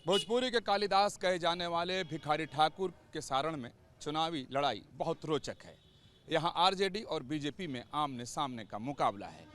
भोजपुरी के कालिदास कहे जाने वाले भिखारी ठाकुर के सारण में चुनावी लड़ाई बहुत रोचक है। यहाँ आरजेडी और बीजेपी में आमने सामने का मुकाबला है।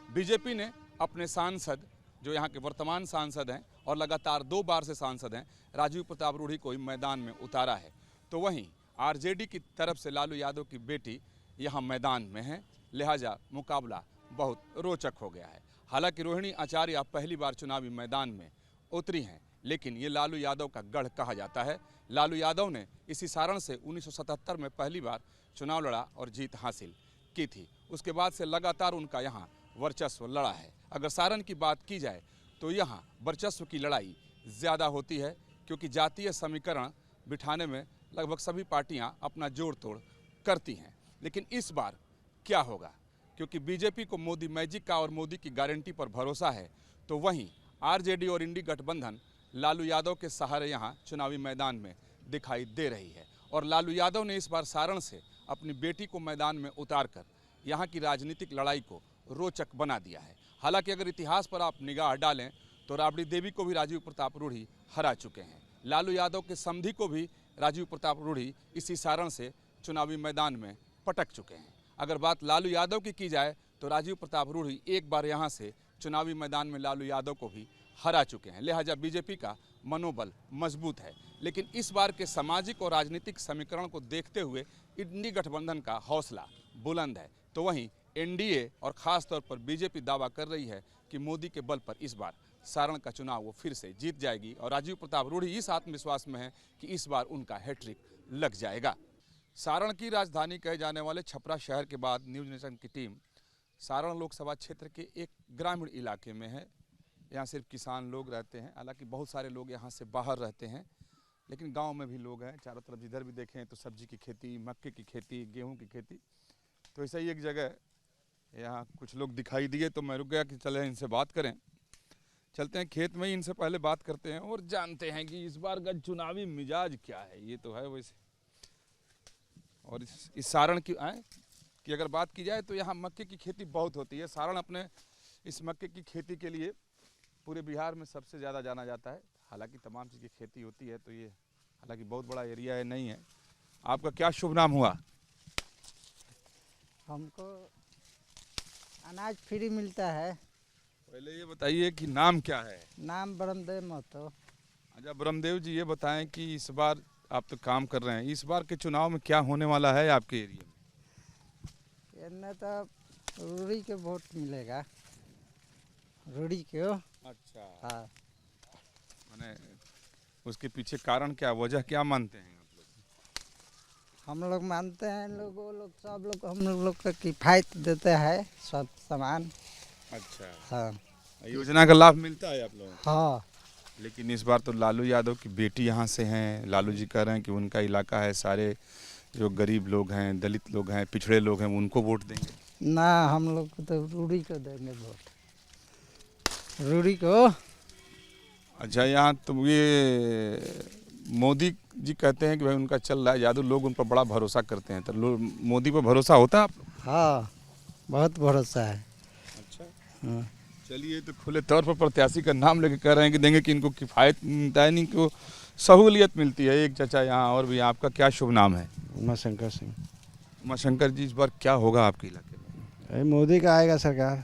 बीजेपी ने अपने सांसद, जो यहाँ के वर्तमान सांसद हैं और लगातार 2 बार से सांसद हैं, राजीव प्रताप रूढ़ी को ही मैदान में उतारा है। तो वहीं आरजेडी की तरफ से लालू यादव की बेटी यहाँ मैदान में है, लिहाजा मुकाबला बहुत रोचक हो गया है। हालांकि रोहिणी आचार्य पहली बार चुनावी मैदान में उतरी हैं, लेकिन ये लालू यादव का गढ़ कहा जाता है। लालू यादव ने इसी सारण से 1977 में पहली बार चुनाव लड़ा और जीत हासिल की थी। उसके बाद से लगातार उनका यहाँ वर्चस्व लड़ा है। अगर सारण की बात की जाए तो यहाँ वर्चस्व की लड़ाई ज़्यादा होती है, क्योंकि जातीय समीकरण बिठाने में लगभग सभी पार्टियाँ अपना जोड़ तोड़ करती हैं। लेकिन इस बार क्या होगा, क्योंकि बीजेपी को मोदी मैजिक का और मोदी की गारंटी पर भरोसा है, तो वहीं आरजेडी और इंडी गठबंधन लालू यादव के सहारे यहाँ चुनावी मैदान में दिखाई दे रही है। और लालू यादव ने इस बार सारण से अपनी बेटी को मैदान में उतारकर यहाँ की राजनीतिक लड़ाई को रोचक बना दिया है। हालांकि अगर इतिहास पर आप निगाह डालें तो राबड़ी देवी को भी राजीव प्रताप रूढ़ी हरा चुके हैं। लालू यादव के समधी को भी राजीव प्रताप रूढ़ी इसी सारण से चुनावी मैदान में पटक चुके हैं। अगर बात लालू यादव की जाए तो राजीव प्रताप रूढ़ी एक बार यहाँ से चुनावी मैदान में लालू यादव को भी हरा चुके हैं, लिहाजा बीजेपी का मनोबल मजबूत है। लेकिन इस बार के सामाजिक और राजनीतिक समीकरण को देखते हुए इंडी गठबंधन का हौसला बुलंद है। तो वहीं एनडीए और ख़ास तौर पर बीजेपी दावा कर रही है कि मोदी के बल पर इस बार सारण का चुनाव वो फिर से जीत जाएगी और राजीव प्रताप रूढ़ी इस आत्मविश्वास में है कि इस बार उनका हैट्रिक लग जाएगा। सारण की राजधानी कहे जाने वाले छपरा शहर के बाद न्यूज़ नेशन की टीम सारण लोकसभा क्षेत्र के एक ग्रामीण इलाके में है। यहाँ सिर्फ किसान लोग रहते हैं, हालांकि बहुत सारे लोग यहाँ से बाहर रहते हैं, लेकिन गांव में भी लोग हैं। चारों तरफ जिधर भी देखें तो सब्जी की खेती, मक्के की खेती, गेहूं की खेती। तो ऐसा ही एक जगह यहाँ कुछ लोग दिखाई दिए तो मैं रुक गया कि चले इनसे बात करें। चलते हैं खेत में ही, इनसे पहले बात करते हैं और जानते हैं कि इस बार का चुनावी मिजाज क्या है। ये तो है वैसे, और इस सारण की अगर बात की जाए तो यहाँ मक्के की खेती बहुत होती है। सारण अपने इस मक्के की खेती के लिए पूरे बिहार में सबसे ज़्यादा जाना जाता है। हालांकि तमाम चीज़ की खेती होती है, तो ये हालांकि बहुत बड़ा एरिया है नहीं है। आपका क्या शुभ नाम हुआ? हमको अनाज फ्री मिलता है। पहले ये बताइए कि नाम क्या है? नाम ब्रह्मदेव महतो। अच्छा ब्रह्मदेव जी, ये बताएं कि इस बार आप तो काम कर रहे हैं, इस बार के चुनाव में क्या होने वाला है आपके एरिया में? इनमें तो रूढ़ी के वोट मिलेगा, रूढ़ी के। अच्छा, हाँ। मैंने उसके पीछे कारण क्या, वजह क्या मानते हैं आप लोग? हम लोग मानते हैं वो लोग सब लोग हम लोग का किफ़ायत देते हैं सब सामान। अच्छा, हाँ। योजना का लाभ मिलता है आप लोगों को? हाँ। लेकिन इस बार तो लालू यादव की बेटी यहाँ से हैं। लालू जी कह रहे हैं कि उनका इलाका है, सारे जो गरीब लोग हैं, दलित लोग हैं, पिछड़े लोग हैं, उनको वोट देंगे। ना, हम लोग को तो रूढ़ी को देंगे वोट, रूढ़ी को। अच्छा, यहाँ तो ये मोदी जी कहते हैं कि भाई उनका चल रहा है जादू, लोग उन पर बड़ा भरोसा करते हैं, तो मोदी पर भरोसा होता है आप लोग? हाँ, बहुत भरोसा है। अच्छा, हाँ। चलिए, तो खुले तौर पर प्रत्याशी का नाम लेके कह रहे हैं कि देंगे कि इनको किफ़ायत मिलता है, इनको सहूलियत मिलती है। एक चाचा यहाँ और भी, आपका क्या शुभ नाम है? उमाशंकर सिंह। उमाशंकर जी, इस बार क्या होगा आपके इलाके में? मोदी का आएगा सरकार।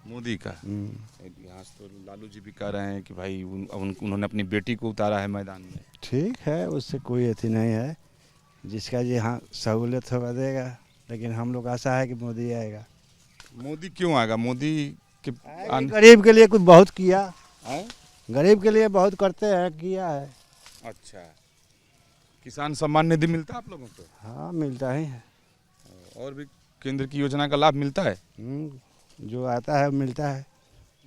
मोदी का? यहाँ तो लालू जी भी कह रहे हैं कि भाई उन्होंने अपनी बेटी को उतारा है मैदान में। ठीक है, उससे कोई अथी नहीं है, जिसका जी हाँ सहूलियत होगा देगा, लेकिन हम लोग आशा है कि मोदी आएगा। मोदी क्यों आएगा? मोदी के गरीब के लिए कुछ बहुत किया है, गरीब के लिए बहुत करते हैं, किया है। अच्छा, किसान सम्मान निधि मिलता है आप लोगों को? हाँ, मिलता ही है। और भी केंद्र की योजना का लाभ मिलता है? जो आता है मिलता है,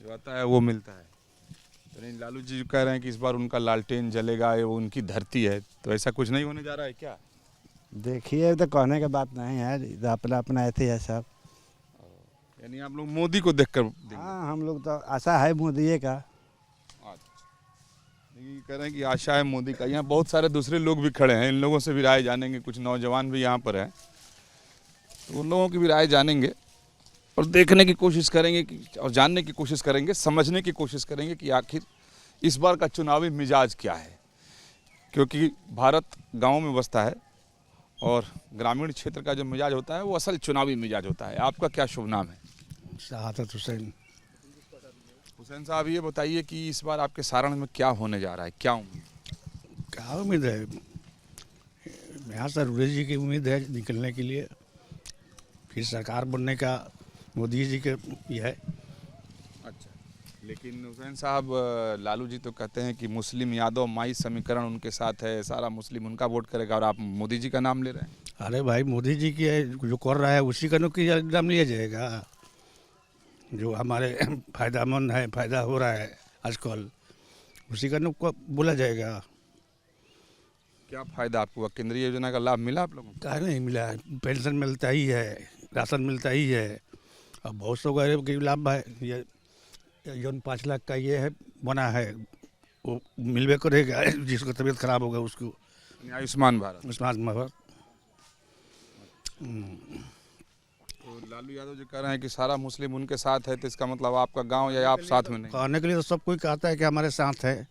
जो आता है वो मिलता है। तो नहीं, लालू जी कह रहे हैं कि इस बार उनका लालटेन जलेगा, ये वो उनकी धरती है, तो ऐसा कुछ नहीं होने जा रहा है क्या? देखिए, तो कहने की बात नहीं है, अपना अपना ऐसे है सब। यानी आप लोग मोदी को देखकर देंगे? हाँ, हम लोग तो आशा है मोदी का। ये कह रहे हैं कि आशा है मोदी का। यहाँ बहुत सारे दूसरे लोग भी खड़े हैं, इन लोगों से भी राय जानेंगे। कुछ नौजवान भी यहाँ पर हैं, तो उन लोगों की भी राय जानेंगे और देखने की कोशिश करेंगे कि, और जानने की कोशिश करेंगे, समझने की कोशिश करेंगे कि आखिर इस बार का चुनावी मिजाज क्या है, क्योंकि भारत गाँव में बसता है और ग्रामीण क्षेत्र का जो मिजाज होता है वो असल चुनावी मिजाज होता है। आपका क्या शुभ नाम है? शहादत हुसैन। हुसैन साहब, ये बताइए कि इस बार आपके सारण में क्या होने जा रहा है, क्या उम्मीद? क्या उम्मीद है, यहाँ से रूढ़ी जी की उम्मीद है निकलने के लिए, फिर सरकार बनने का मोदी जी के ये है। अच्छा, लेकिन हुसैन साहब, लालू जी तो कहते हैं कि मुस्लिम यादव माई समीकरण उनके साथ है, सारा मुस्लिम उनका वोट करेगा, और आप मोदी जी का नाम ले रहे हैं। अरे भाई, मोदी जी की जो कर रहा है उसी का नाम लिया जाएगा। जो हमारे फायदामंद है, फायदा हो रहा है आजकल, उसी का नाम बोला जाएगा। क्या फायदा आपको हुआ? केंद्रीय योजना का लाभ मिला आप लोगों को? क्या नहीं मिला है, पेंशन मिलता ही है, राशन मिलता ही है, और बहुत सौ गरीब के लाभ है। ये जो 5 लाख का ये है बना है, वो मिलवे करेगा जिसको तबीयत खराब होगा उसको। आयुष्मान भारत। आयुष्मान भारत। तो लालू यादव जी कह रहे हैं कि सारा मुस्लिम उनके साथ है, तो इसका मतलब आपका गांव या आप साथ में नहीं? कहने के लिए तो सब कोई कहता है कि हमारे साथ है,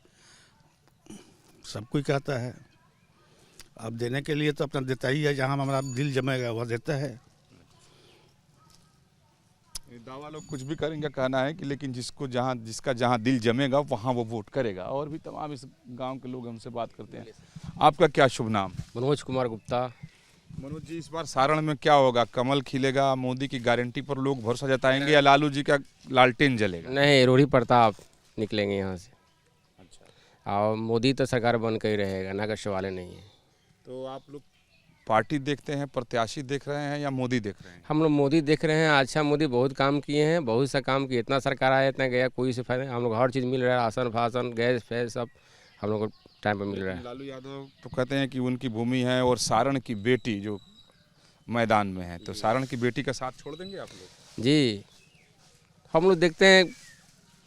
सब कोई कहता है। अब देने के लिए तो अपना देता ही है, जहाँ हमारा दिल जमेगा वह देता है। दावा लोग कुछ भी करेंगे, कहना है कि लेकिन जिसका जहाँ दिल जमेगा वहाँ वो वोट करेगा। और भी तमाम इस गांव के लोग हमसे बात करते हैं। आपका क्या शुभ नाम? मनोज कुमार गुप्ता। मनोज जी, इस बार सारण में क्या होगा? कमल खिलेगा, मोदी की गारंटी पर लोग भरोसा जताएंगे, या लालू जी का लालटेन जलेगा? नहीं, रूढ़ी प्रताप निकलेंगे यहाँ से। अच्छा। और मोदी तो सरकार बन के ही रहेगा, ना का सवाल नहीं है। तो आप लोग पार्टी देखते हैं, प्रत्याशी देख रहे हैं, या मोदी देख रहे हैं? हम लोग मोदी देख रहे हैं। अच्छा, मोदी बहुत काम किए हैं, बहुत सा काम किए, इतना सरकार आया इतना गया, कोई से फायदा। हम लोग हर चीज़ मिल रहा है, राशन फासन गैस फैस सब हम लोग को टाइम पर मिल रहा है। लालू यादव तो कहते हैं कि उनकी भूमि है और सारण की बेटी जो मैदान में है, तो सारण की बेटी का साथ छोड़ देंगे आप लोग? जी, हम लोग देखते हैं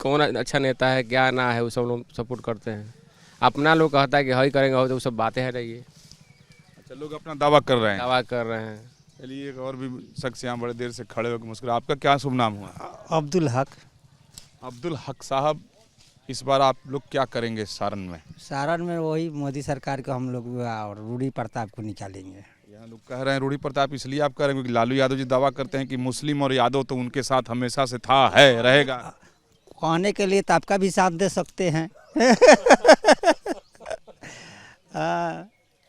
कौन अच्छा नेता है, क्या ना है, वो सब लोग सपोर्ट करते हैं। अपना लोग कहता है कि हई करेंगे, हो तो वो सब बातें है रही है। अच्छा, लोग अपना दावा कर रहे हैं। दावा कर रहे हैं। चलिए, एक और भी शख्स यहाँ बड़े देर से खड़े होकर मुस्कुरा। आपका क्या शुभ नाम हुआ? अब्दुल हक। अब्दुल हक साहब, इस बार आप लोग क्या करेंगे सारण में? सारण में वही मोदी सरकार को हम लोग और रूढ़ी प्रताप को निकालेंगे। यहाँ लोग कह रहे हैं रूढ़ी प्रताप, इसलिए आप कह रहे हैं क्योंकि लालू यादव जी दावा करते हैं कि मुस्लिम और यादव तो उनके साथ हमेशा से था, है, रहेगा। कहने के लिए तो आपका भी साथ दे सकते हैं।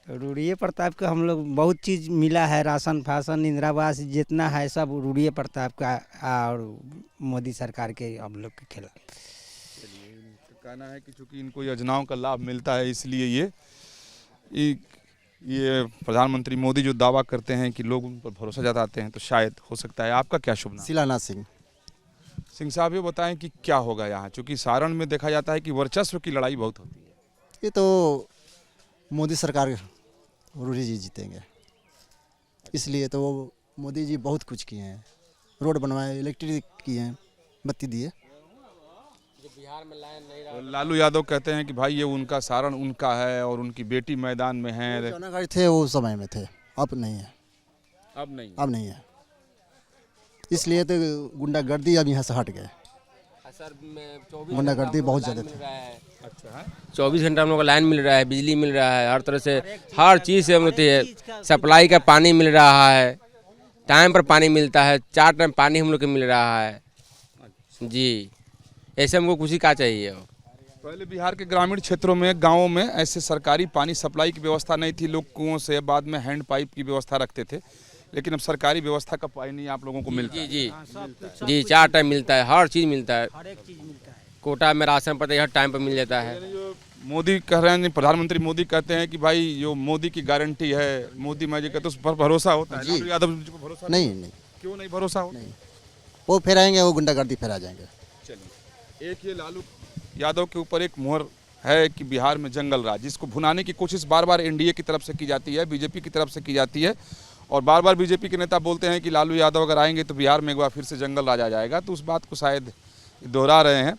रूढ़ी प्रताप का हम लोग बहुत चीज़ मिला है, राशन फासन इंदिरा आवास जितना है सब रूढ़ी प्रताप का और मोदी सरकार के हम लोग के खिलाफ। कहना है कि चूंकि इनको योजनाओं का लाभ मिलता है, इसलिए ये प्रधानमंत्री मोदी जो दावा करते हैं कि लोग उन पर भरोसा जताते हैं, तो शायद हो सकता है। आपका क्या शुभ नाम? शिलानाथ सिंह। सिंह साहब, ये बताएं कि क्या होगा यहाँ, चूंकि सारण में देखा जाता है कि वर्चस्व की लड़ाई बहुत होती है। ये तो मोदी सरकार रूढ़ी जी जीतेंगे, इसलिए तो वो मोदी जी बहुत कुछ किए हैं, रोड बनवाए, इलेक्ट्रिक किए हैं, बत्ती दिए। बिहार में लाइन नहीं तो लालू यादव कहते हैं कि भाई ये उनका सारण उनका है और उनकी बेटी मैदान में है। जनागढ़ थे वो समय में थे, अब नहीं है। अब नहीं है, इसलिए तो गुंडागर्दी अब यहाँ से हट गए। सर, गुंडागर्दी बहुत ज़्यादा थी। अच्छा है, 24 घंटा हम लोग को लाइन मिल रहा है, बिजली मिल रहा है, हर तरह से हर चीज़ से हम लोग सप्लाई का पानी मिल रहा है, टाइम पर पानी मिलता है, 4 टाइम पानी हम लोग को मिल रहा है। जी, ऐसे हमको कुछ ही का चाहिए। पहले बिहार के ग्रामीण क्षेत्रों में, गाँवों में ऐसे सरकारी पानी सप्लाई की व्यवस्था नहीं थी, लोग कुओं से, बाद में हैंड पाइप की व्यवस्था रखते थे, लेकिन अब सरकारी व्यवस्था का पानी आप लोगों को मिलता है। जी, 4 टाइम मिलता है, हर चीज़ मिलता है, हर एक चीज़ मिलता है। कोटा में राशन पता है हर टाइम पर मिल जाता है। मोदी कह रहे हैं, प्रधानमंत्री मोदी कहते हैं कि भाई जो मोदी की गारंटी है, मोदी मैं जी कहते उस पर भरोसा होता है। लालू यादव जी को भरोसा नहीं। क्यों नहीं भरोसा होता? वो फिर आएंगे, वो गुंडागर्दी फिर आ जाएंगे। चलिए, एक ये लालू यादव के ऊपर एक मोहर है कि बिहार में जंगल राज, जिसको भुनाने की कोशिश बार बार एनडीए की तरफ से की जाती है, बीजेपी की तरफ से की जाती है, और बार बार बीजेपी के नेता बोलते हैं कि लालू यादव अगर आएंगे तो बिहार में एक बार फिर से जंगल राज आ जाएगा, तो उस बात को शायद दोहरा रहे हैं।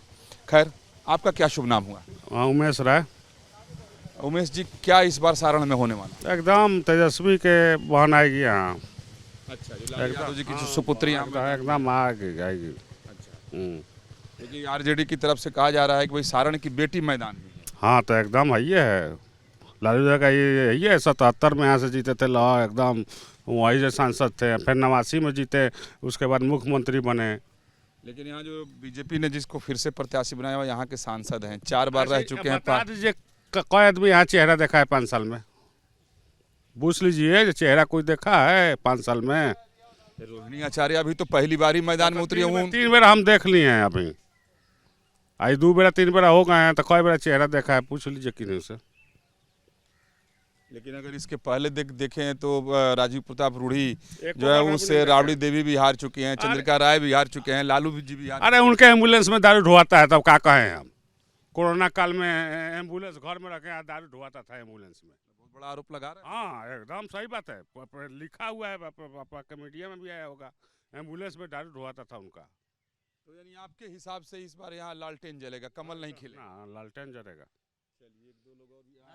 खैर, आपका क्या शुभ नाम हुआ? उमेश राय। उमेश जी, क्या इस बार सारण में होने वाला? एकदम तेजस्वी के बहन आएगी यहाँ। अच्छा, जो लालू यादव जी की जो सुपुत्री एकदम आएगी। लेकिन आरजेडी की तरफ से कहा जा रहा है कि भाई सारण की बेटी मैदान में है। हाँ तो एकदम है ये है, लालू यादव का यही है। 77 में यहाँ से जीते थे, लाहौर एकदम वही से सांसद थे, फिर 89 में जीते, उसके बाद मुख्यमंत्री बने। लेकिन यहाँ जो बीजेपी ने जिसको फिर से प्रत्याशी बनाया हुआ यहाँ के सांसद हैं, 4 बार रह चुके हैं। बता दीजिए कोई आदमी यहाँ चेहरा देखा है 5 साल में? पूछ लीजिए चेहरा कोई देखा है 5 साल में? रोहिणी आचार्य भी तो पहली बार ही मैदान में उतरी हूँ। 3 बेर हम देख लिए हैं अभी, आज 2 बेरा 3 बेरा हो गए हैं, तो कोई बेरा चेहरा देखा है? पूछ लीजिए किन्हीं से। लेकिन अगर इसके पहले देखें तो राजीव प्रताप रूढ़ी जो है उससे राबड़ी देवी भी हार चुकी हैं, चंद्रिका राय भी हार चुके हैं, लालू जी भी हार। अरे उनके एम्बुलेंस में दारू ढुआता है, तब क्या कहें हम? कोरोना काल में एम्बुलेंस घर में रखे दारू ढुआता था एम्बुलेंस में। बहुत बड़ा आरोप लगा रहे हैं। हाँ एकदम सही बात है, लिखा हुआ है, आपका मीडिया में भी आया होगा, एम्बुलेंस में दारू ढुआता था उनका। तो यानी आपके हिसाब से इस बार यहाँ लालटेन जलेगा, कमल नहीं खिलेगा? हाँ लालटेन जलेगा। चलिए 1-2 लोग और भी आ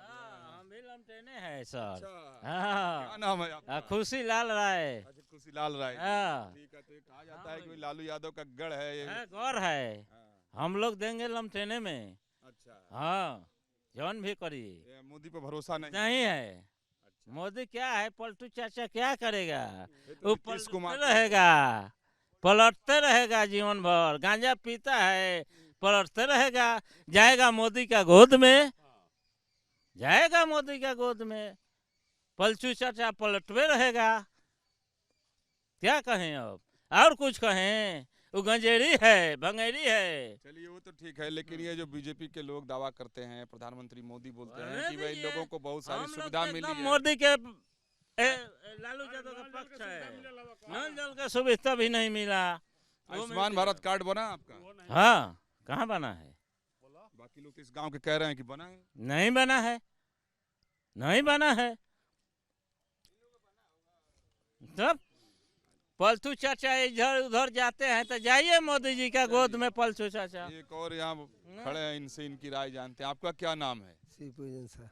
हम भी लमटेने हैं सर। क्या हाँ नाम है आपका? खुशी लाल राय। अच्छा, खुशीलाल राय। हाँ। ठीक है, तो ये कहा जाता है कि लालू यादव का गढ़ है ये। गौर है, हाँ, हम लोग देंगे लमटेने में। अच्छा, हाँ जौन भी करी ये मोदी पर भरोसा नहीं? नहीं है। मोदी क्या है, पलटू चाचा क्या करेगा? ये तो वो नीतीश पलटते कुमार रहेगा, पलटते रहेगा जीवन भर। गांजा पीता है, पलटते रहेगा। जाएगा मोदी का गोद में, जाएगा मोदी का गोद में। पलटू चाचा पलटवे रहेगा। क्या कहें अब, और कुछ कहें? वो गंजेड़ी है, भंगेरी है। चलिए वो तो ठीक है, लेकिन ये जो बीजेपी के लोग दावा करते हैं, प्रधानमंत्री मोदी बोलते हैं अरे कि भाई ये लोगों को बहुत सारी हम लोग सुविधा तो मिली एकदम है। मोदी के लालू यादव का पक्ष है। नल जल का सुविधा भी नहीं मिला। आयुष्मान भारत कार्ड बना आपका? हाँ कहाँ बना है? बाकी लोग तो इस गांव के कह रहे हैं कि बना है। नहीं बना है, नहीं बना है। तब पलटू चाचा इधर उधर जाते हैं तो जाइए मोदी जी का गोद में पलटू चाचा। एक और यहाँ खड़े हैं, इनसे इनकी राय जानते हैं। आपका क्या नाम है? शिवपूजन सर।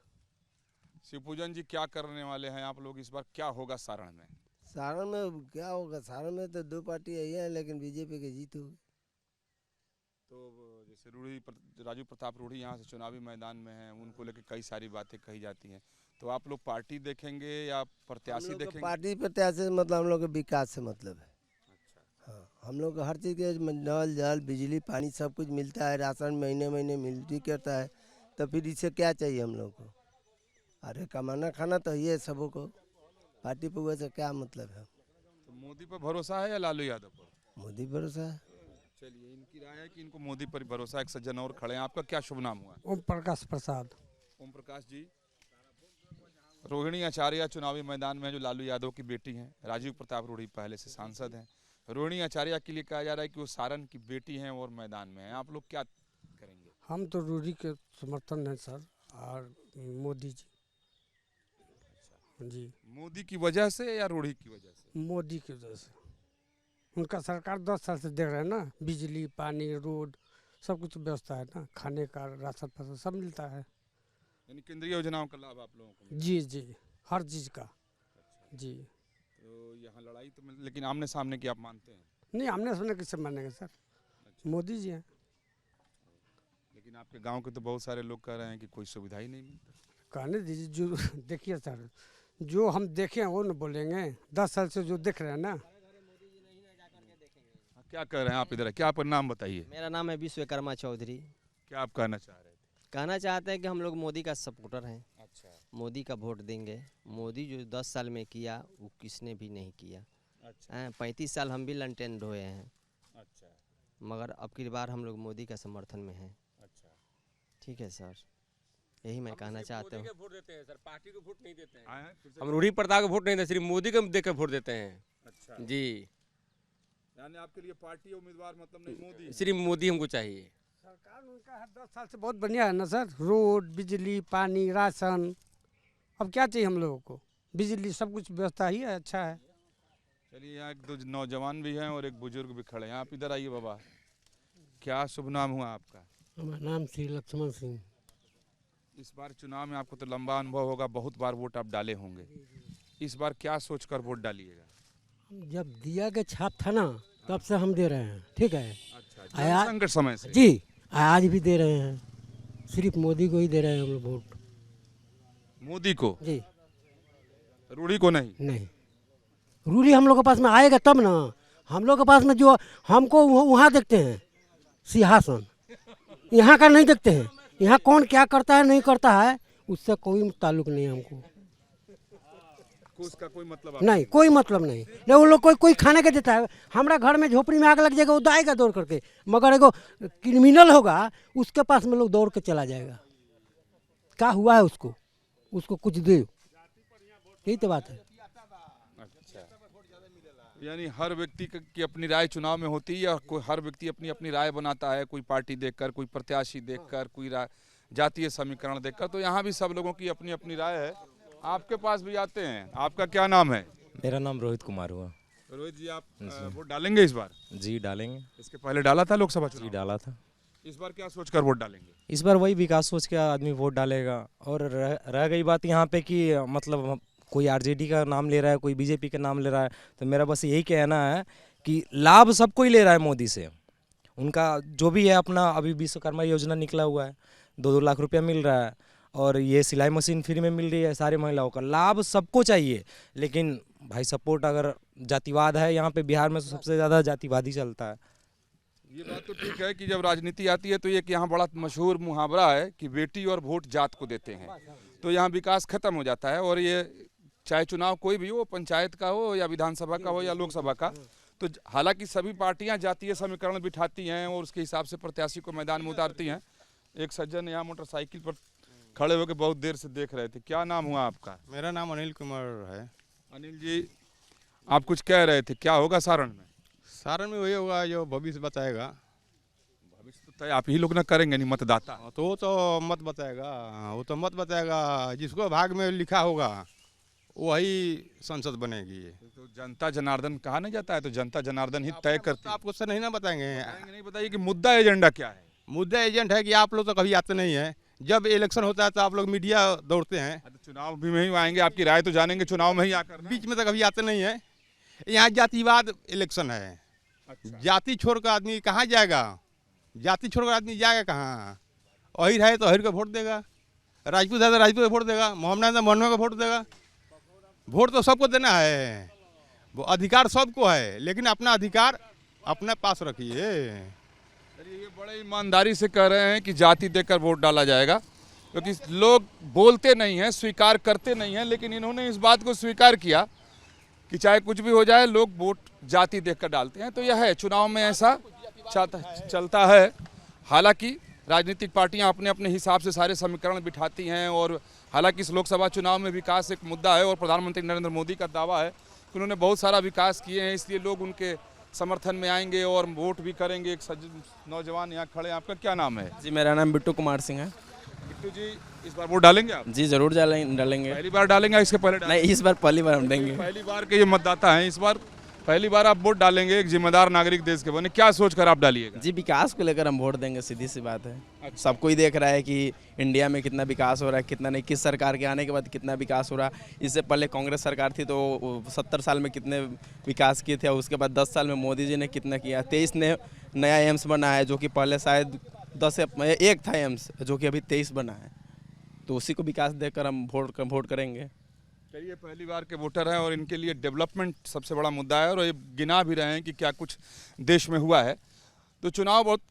शिवपूजन जी, क्या करने वाले हैं आप लोग इस बार? क्या होगा सारण में? सारण में क्या होगा? सारण में तो 2 पार्टी आई है, लेकिन बीजेपी की जीत होगी। तो जैसे राजू प्रताप रूढ़ी यहाँ से चुनावी मैदान में हैं, उनको लेकर कई सारी बातें कही जाती हैं, तो आप लोग पार्टी देखेंगे या प्रत्याशी देखेंगे? पार्टी प्रत्याशी से मतलब हम लोग के विकास से मतलब है। हाँ, हम लोग को हर चीज़ के नल जल बिजली पानी सब कुछ मिलता है, राशन महीने महीने मिलती करता है, तो फिर इससे क्या चाहिए हम लोग को? अरे कमाना खाना तो ये सबों को, पार्टी पर वैसे क्या मतलब है? तो मोदी पर भरोसा है या लालू यादव पर? मोदी भरोसा है। चलिए, इनकी राय है कि इनको मोदी पर भरोसा है। एक सज्जन और खड़े हैं। आपका क्या शुभ नाम हुआ? ओम प्रकाश प्रसाद। ओम प्रकाश जी, रोहिणी आचार्य चुनावी मैदान में जो लालू यादव की बेटी हैं, राजीव प्रताप रूढ़ी पहले से सांसद हैं। रोहिणी आचार्य के लिए कहा जा रहा है कि वो सारण की बेटी हैं और मैदान में हैं। आप लोग क्या करेंगे? हम तो रूढ़ी के समर्थन हैं सर, और मोदी जी। जी, मोदी की वजह से या रूढ़ी की वजह से? मोदी की वजह से। उनका सरकार 10 साल से देख रहे हैं ना, बिजली पानी रोड सब कुछ व्यवस्था है ना, खाने का राशन फाशन सब मिलता है। यानी केंद्रीय योजनाओं का लाभ आप लोगों को? जी जी, हर चीज़ का। जी, तो यहाँ लड़ाई तो लेकिन आमने सामने की आप मानते हैं? नहीं आमने सामने किससे मानेंगे सर, मोदी जी हैं। लेकिन आपके गांव के तो बहुत सारे लोग कह रहे हैं कि कोई सुविधा ही नहीं मिलती। कहने दीजिए, जो देखिए सर, जो हम देखे हैं वो न बोलेंगे। 10 साल से जो देख रहे हैं ना। क्या कह रहे हैं आप? इधर क्या आपका नाम बताइए? मेरा नाम है विश्वकर्मा चौधरी। क्या आप कहना चाह रहे थे? कहना चाहते हैं कि हम लोग मोदी का सपोर्टर हैं। अच्छा, मोदी का वोट देंगे। मोदी जो 10 साल में किया वो किसने भी नहीं किया। अच्छा, 35 साल हम भी लंटेन ढोए हैं, अच्छा, मगर अब की बार हम लोग मोदी का समर्थन में हैं। अच्छा। ठीक है सर, यही मैं कहना चाहता हूँ। वोट देते हैं सर, पार्टी को वोट नहीं देते हैं। आए हैं फिर से? हम रूढ़ी प्रताप को वोट नहीं देते, सिर्फ मोदी को देकर वोट देते हैं। अच्छा, जी, यानी आपके लिए पार्टी उम्मीदवार मतलब नहीं, मोदी है? सिर्फ मोदी हमको चाहिए। सरकार उनका हर 10 साल से बहुत बढ़िया है ना सर, रोड बिजली पानी राशन। अब क्या चाहिए हम लोगों को? बिजली सब कुछ व्यवस्था ही है, अच्छा है। चलिए, यहाँ एक दो नौजवान भी हैं और एक बुजुर्ग भी खड़े हैं। आप इधर आइए बाबा। क्या शुभ नाम हुआ आपका? हमारा नाम श्री लक्ष्मण सिंह। इस बार चुनाव में आपको तो लंबा अनुभव होगा, बहुत बार वोट आप डाले होंगे। इस बार क्या सोचकर वोट डालिएगा? जब दिया के छाप था ना, तब से हम दे रहे हैं। ठीक है, अच्छा, आया संकट समय से जी, आज भी दे रहे हैं, सिर्फ मोदी को ही दे रहे हैं हम लोग वोट। मोदी को जी रूढ़ी को नहीं। नहीं, रूढ़ी हम लोग के पास में आएगा तब ना। हम लोग के पास में जो हमको वहाँ देखते हैं सिंहासन, यहाँ का नहीं देखते हैं। यहाँ कौन क्या करता है नहीं करता है उससे कोई ताल्लुक नहीं है हमको। उसका कोई मतलब नहीं, कोई मतलब नहीं। नहीं वो लोग कोई खाने के देता है। हमारा घर में झोपड़ी में आग लग जाएगा, वो आएगा दौड़ करके, मगर एगो क्रिमिनल होगा उसके पास में लोग दौड़ के चला जाएगा। क्या हुआ है उसको, उसको कुछ दे, यही तो बात है। यानी हर व्यक्ति की अपनी राय चुनाव में होती है, या कोई हर व्यक्ति अपनी अपनी राय बनाता है, कोई पार्टी देखकर, कोई प्रत्याशी देखकर, कोई जातीय समीकरण देखकर। तो यहाँ भी सब लोगों की अपनी अपनी राय है। आपके पास भी आते हैं। आपका क्या नाम है? मेरा नाम रोहित कुमार हुआ। रोहित जी, आप वोट डालेंगे इस बार? जी डालेंगे। इसके पहले डाला था लोकसभा चुनाव? जी डाला था। इस बार क्या सोचकर वोट डालेंगे? इस बार वही विकास सोच के आदमी वोट डालेगा। और रह गई बात यहाँ पे कि मतलब कोई आरजेडी का नाम ले रहा है, कोई बीजेपी का नाम ले रहा है, तो मेरा बस यही कहना है कि लाभ सबको ही ले रहा है मोदी से। उनका जो भी है अपना, अभी विश्वकर्मा योजना निकला हुआ है, 2-2 लाख रुपया मिल रहा है, और ये सिलाई मशीन फ्री में मिल रही है सारे महिलाओं का। लाभ सबको चाहिए, लेकिन भाई सपोर्ट अगर जातिवाद है यहाँ पे बिहार में, तो सबसे ज़्यादा जातिवाद ही चलता है। ये बात तो ठीक है कि जब राजनीति आती है तो एक यहाँ बड़ा मशहूर मुहावरा है कि बेटी और वोट जात को देते हैं, तो यहाँ विकास खत्म हो जाता है। और ये चाहे चुनाव कोई भी हो, पंचायत का हो या विधानसभा का हो या लोकसभा का, तो हालांकि सभी पार्टियां जातीय समीकरण बिठाती हैं और उसके हिसाब से प्रत्याशी को मैदान में उतारती हैं। एक सज्जन यहाँ मोटरसाइकिल पर खड़े होकर बहुत देर से देख रहे थे। क्या नाम हुआ आपका? मेरा नाम अनिल कुमार है। अनिल जी, आप कुछ कह रहे थे, क्या होगा सारण में? सारण में वही होगा जो भविष्य बताएगा। भविष्य तो तय आप ही लोग ना करेंगे, नहीं मतदाता। तो वो तो मत बताएगा, वो तो मत बताएगा। जिसको भाग में लिखा होगा वही संसद बनेगी। तो जनता जनार्दन कहा नहीं जाता है, तो जनता जनार्दन ही तय करती है। आपको सर नहीं ना बताएंगे। नहीं बताइए कि मुद्दा एजेंडा क्या है? मुद्दा एजेंट है कि आप लोग तो कभी आते नहीं है। जब इलेक्शन होता है तो आप लोग मीडिया दौड़ते हैं। तो चुनाव भी में ही आएंगे, आपकी राय तो जानेंगे चुनाव में ही आकर। बीच में तो कभी आते नहीं है। यहाँ जातिवाद इलेक्शन है। जाति छोड़कर आदमी कहाँ जाएगा? जाति छोड़कर आदमी जाएगा कहाँ? अहिर है तो अहिर को वोट देगा, राजपूत है तो राजपूत को वोट देगा, मोहम्मद है तो मोहम्मद को वोट देगा। वोट तो सबको देना है, वो अधिकार सबको है, लेकिन अपना अधिकार अपने पास रखिए। ये बड़े ईमानदारी से कह रहे हैं कि जाति देकर वोट डाला जाएगा, क्योंकि लोग बोलते नहीं हैं, स्वीकार करते नहीं हैं, लेकिन इन्होंने इस बात को स्वीकार किया कि चाहे कुछ भी हो जाए लोग वोट जाति देखकर डालते हैं। तो यह है, चुनाव में ऐसा चलता है। हालांकि राजनीतिक पार्टियां अपने अपने हिसाब से सारे समीकरण बिठाती हैं, और हालांकि इस लोकसभा चुनाव में विकास एक मुद्दा है और प्रधानमंत्री नरेंद्र मोदी का दावा है कि उन्होंने बहुत सारा विकास किए हैं, इसलिए लोग उनके समर्थन में आएंगे और वोट भी करेंगे। एक नौजवान यहाँ खड़े हैं, आपका क्या नाम है? जी मेरा नाम बिट्टू कुमार सिंह है। बिट्टू जी, इस बार वोट डालेंगे आप? जी जरूर डालेंगे। पहली बार डालेंगे, इसके पहले नहीं, इस बार पहली बार हम देंगे। पहली बार के ये मतदाता हैं, इस बार पहली बार आप वोट डालेंगे। एक जिम्मेदार नागरिक देश के बने, क्या सोचकर आप डालिएगा? जी विकास को लेकर हम वोट देंगे, सीधी सी बात है। सबको ही देख रहा है कि इंडिया में कितना विकास हो रहा है, कितना नहीं, किस सरकार के आने के बाद कितना विकास हो रहा है। इससे पहले कांग्रेस सरकार थी तो 70 साल में कितने विकास किए थे, उसके बाद 10 साल में मोदी जी ने कितना किया। 23 ने नया एम्स बना है, जो कि पहले शायद 10 या 1 था एम्स, जो कि अभी 23 बना है। तो उसी को विकास देकर हम वोट करेंगे। चलिए, पहली बार के वोटर हैं और इनके लिए डेवलपमेंट सबसे बड़ा मुद्दा है, और ये गिना भी रहे हैं कि क्या कुछ देश में हुआ है। तो चुनाव बहुत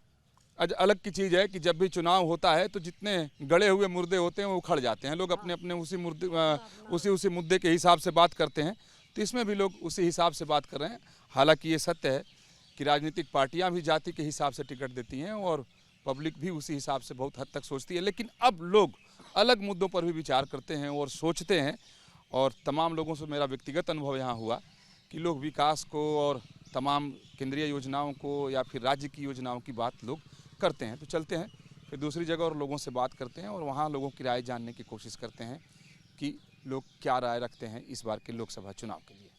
अलग की चीज़ है कि जब भी चुनाव होता है तो जितने गड़े हुए मुर्दे होते हैं वो उखड़ जाते हैं। लोग अपने अपने उसी मुद्दे के हिसाब से बात करते हैं, तो इसमें भी लोग उसी हिसाब से बात कर रहे हैं। हालांकि ये सत्य है कि राजनीतिक पार्टियाँ भी जाति के हिसाब से टिकट देती हैं और पब्लिक भी उसी हिसाब से बहुत हद तक सोचती है। लेकिन अब लोग अलग मुद्दों पर भी विचार करते हैं और सोचते हैं, और तमाम लोगों से मेरा व्यक्तिगत अनुभव यहाँ हुआ कि लोग विकास को और तमाम केंद्रीय योजनाओं को या फिर राज्य की योजनाओं की बात लोग करते हैं। तो चलते हैं फिर दूसरी जगह और लोगों से बात करते हैं, और वहाँ लोगों की राय जानने की कोशिश करते हैं कि लोग क्या राय रखते हैं इस बार के लोकसभा चुनाव के लिए।